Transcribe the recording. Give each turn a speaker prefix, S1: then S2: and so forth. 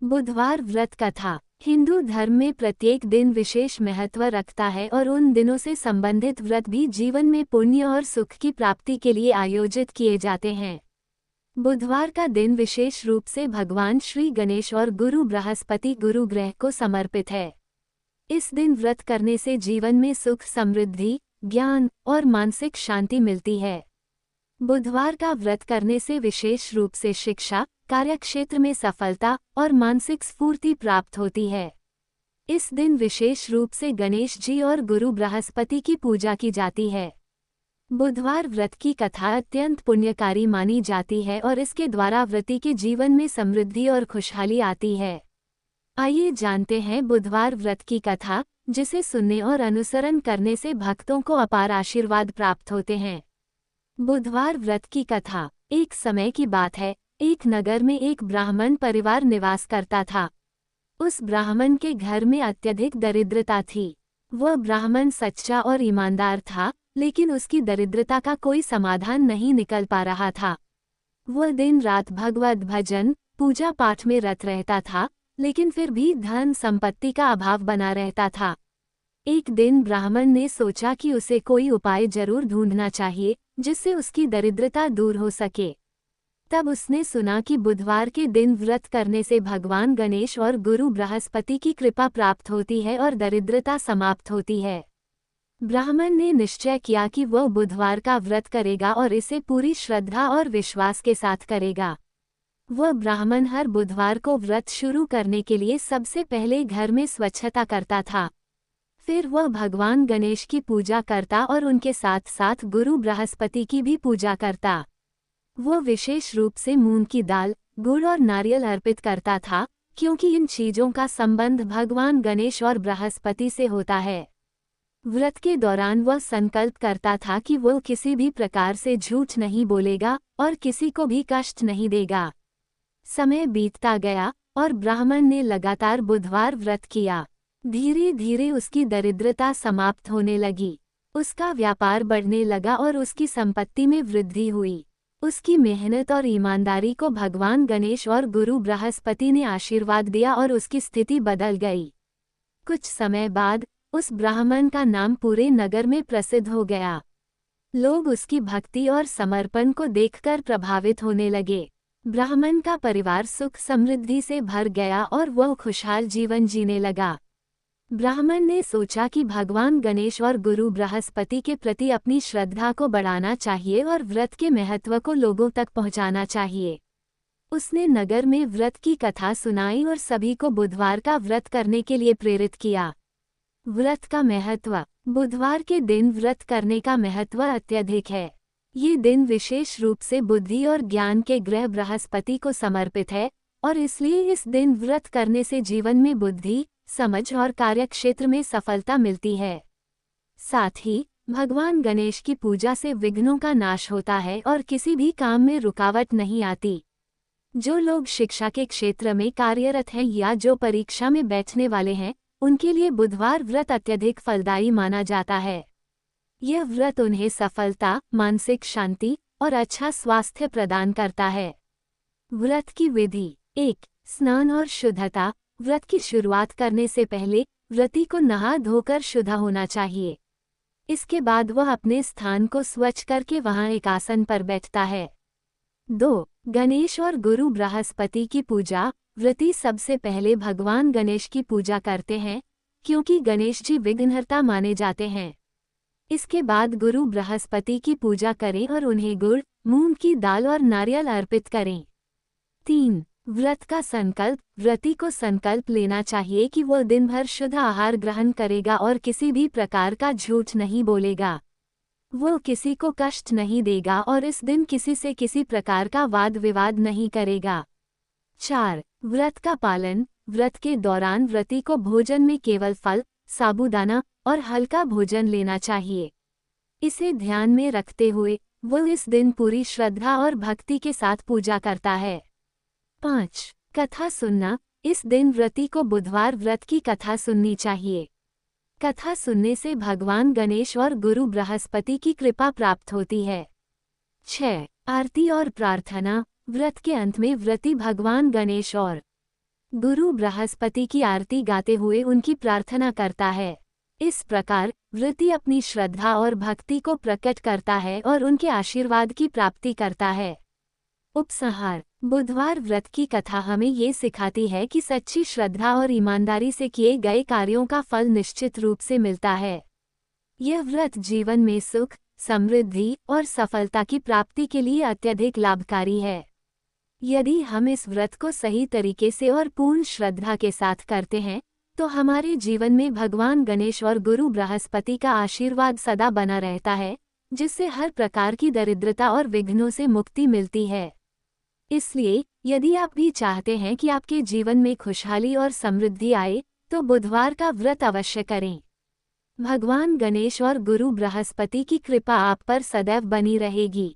S1: बुधवार व्रत कथा। हिंदू धर्म में प्रत्येक दिन विशेष महत्व रखता है और उन दिनों से संबंधित व्रत भी जीवन में पुण्य और सुख की प्राप्ति के लिए आयोजित किए जाते हैं। बुधवार का दिन विशेष रूप से भगवान श्री गणेश और गुरु बृहस्पति गुरु ग्रह को समर्पित है। इस दिन व्रत करने से जीवन में सुख, समृद्धि, ज्ञान और मानसिक शांति मिलती है। बुधवार का व्रत करने से विशेष रूप से शिक्षा, कार्यक्षेत्र में सफलता और मानसिक स्फूर्ति प्राप्त होती है। इस दिन विशेष रूप से गणेश जी और गुरु बृहस्पति की पूजा की जाती है। बुधवार व्रत की कथा अत्यंत पुण्यकारी मानी जाती है और इसके द्वारा व्रती के जीवन में समृद्धि और खुशहाली आती है। आइए जानते हैं बुधवार व्रत की कथा, जिसे सुनने और अनुसरण करने से भक्तों को अपार आशीर्वाद प्राप्त होते हैं। बुधवार व्रत की कथा। एक समय की बात है, एक नगर में एक ब्राह्मण परिवार निवास करता था। उस ब्राह्मण के घर में अत्यधिक दरिद्रता थी। वह ब्राह्मण सच्चा और ईमानदार था, लेकिन उसकी दरिद्रता का कोई समाधान नहीं निकल पा रहा था। वह दिन रात भगवत भजन, पूजा पाठ में रत रहता था, लेकिन फिर भी धन संपत्ति का अभाव बना रहता था। एक दिन ब्राह्मण ने सोचा कि उसे कोई उपाय जरूर ढूंढना चाहिए, जिससे उसकी दरिद्रता दूर हो सके। तब उसने सुना कि बुधवार के दिन व्रत करने से भगवान गणेश और गुरु बृहस्पति की कृपा प्राप्त होती है और दरिद्रता समाप्त होती है। ब्राह्मण ने निश्चय किया कि वह बुधवार का व्रत करेगा और इसे पूरी श्रद्धा और विश्वास के साथ करेगा। वह ब्राह्मण हर बुधवार को व्रत शुरू करने के लिए सबसे पहले घर में स्वच्छता करता था। फिर वह भगवान गणेश की पूजा करता और उनके साथ साथ गुरु बृहस्पति की भी पूजा करता। वह विशेष रूप से मूंग की दाल, गुड़ और नारियल अर्पित करता था, क्योंकि इन चीजों का संबंध भगवान गणेश और बृहस्पति से होता है। व्रत के दौरान वह संकल्प करता था कि वह किसी भी प्रकार से झूठ नहीं बोलेगा और किसी को भी कष्ट नहीं देगा। समय बीतता गया और ब्राह्मण ने लगातार बुधवार व्रत किया। धीरे धीरे उसकी दरिद्रता समाप्त होने लगी। उसका व्यापार बढ़ने लगा और उसकी संपत्ति में वृद्धि हुई। उसकी मेहनत और ईमानदारी को भगवान गणेश और गुरु बृहस्पति ने आशीर्वाद दिया और उसकी स्थिति बदल गई। कुछ समय बाद उस ब्राह्मण का नाम पूरे नगर में प्रसिद्ध हो गया। लोग उसकी भक्ति और समर्पण को देखकर प्रभावित होने लगे। ब्राह्मण का परिवार सुख समृद्धि से भर गया और वह खुशहाल जीवन जीने लगा। ब्राह्मण ने सोचा कि भगवान गणेश और गुरु बृहस्पति के प्रति अपनी श्रद्धा को बढ़ाना चाहिए और व्रत के महत्व को लोगों तक पहुंचाना चाहिए। उसने नगर में व्रत की कथा सुनाई और सभी को बुधवार का व्रत करने के लिए प्रेरित किया। व्रत का महत्व। बुधवार के दिन व्रत करने का महत्व अत्यधिक है। ये दिन विशेष रूप से बुद्धि और ज्ञान के ग्रह बृहस्पति को समर्पित है और इसलिए इस दिन व्रत करने से जीवन में बुद्धि, समझ और कार्यक्षेत्र में सफलता मिलती है। साथ ही भगवान गणेश की पूजा से विघ्नों का नाश होता है और किसी भी काम में रुकावट नहीं आती। जो लोग शिक्षा के क्षेत्र में कार्यरत हैं या जो परीक्षा में बैठने वाले हैं, उनके लिए बुधवार व्रत अत्यधिक फलदायी माना जाता है। यह व्रत उन्हें सफलता, मानसिक शांति और अच्छा स्वास्थ्य प्रदान करता है। व्रत की विधि। 1. स्नान और शुद्धता। व्रत की शुरुआत करने से पहले व्रती को नहा धोकर शुद्ध होना चाहिए। इसके बाद वह अपने स्थान को स्वच्छ करके वहां एक आसन पर बैठता है। 2. गणेश और गुरु बृहस्पति की पूजा। व्रती सबसे पहले भगवान गणेश की पूजा करते हैं, क्योंकि गणेश जी विघ्नहर्ता माने जाते हैं। इसके बाद गुरु बृहस्पति की पूजा करें और उन्हें गुड़, मूंग की दाल और नारियल अर्पित करें। 3. व्रत का संकल्प। व्रती को संकल्प लेना चाहिए कि वह दिन भर शुद्ध आहार ग्रहण करेगा और किसी भी प्रकार का झूठ नहीं बोलेगा। वह किसी को कष्ट नहीं देगा और इस दिन किसी से किसी प्रकार का वाद विवाद नहीं करेगा। 4. व्रत का पालन। व्रत के दौरान व्रती को भोजन में केवल फल, साबूदाना और हल्का भोजन लेना चाहिए। इसे ध्यान में रखते हुए वह इस दिन पूरी श्रद्धा और भक्ति के साथ पूजा करता है। 5. कथा सुनना। इस दिन व्रती को बुधवार व्रत की कथा सुननी चाहिए। कथा सुनने से भगवान गणेश और गुरु बृहस्पति की कृपा प्राप्त होती है। 6. आरती और प्रार्थना। व्रत के अंत में व्रती भगवान गणेश और गुरु बृहस्पति की आरती गाते हुए उनकी प्रार्थना करता है। इस प्रकार व्रती अपनी श्रद्धा और भक्ति को प्रकट करता है और उनके आशीर्वाद की प्राप्ति करता है। उपसंहार। बुधवार व्रत की कथा हमें ये सिखाती है कि सच्ची श्रद्धा और ईमानदारी से किए गए कार्यों का फल निश्चित रूप से मिलता है। यह व्रत जीवन में सुख, समृद्धि और सफलता की प्राप्ति के लिए अत्यधिक लाभकारी है। यदि हम इस व्रत को सही तरीके से और पूर्ण श्रद्धा के साथ करते हैं तो हमारे जीवन में भगवान गणेश और गुरु बृहस्पति का आशीर्वाद सदा बना रहता है, जिससे हर प्रकार की दरिद्रता और विघ्नों से मुक्ति मिलती है। इसलिए यदि आप भी चाहते हैं कि आपके जीवन में खुशहाली और समृद्धि आए तो बुधवार का व्रत अवश्य करें। भगवान गणेश और गुरु बृहस्पति की कृपा आप पर सदैव बनी रहेगी।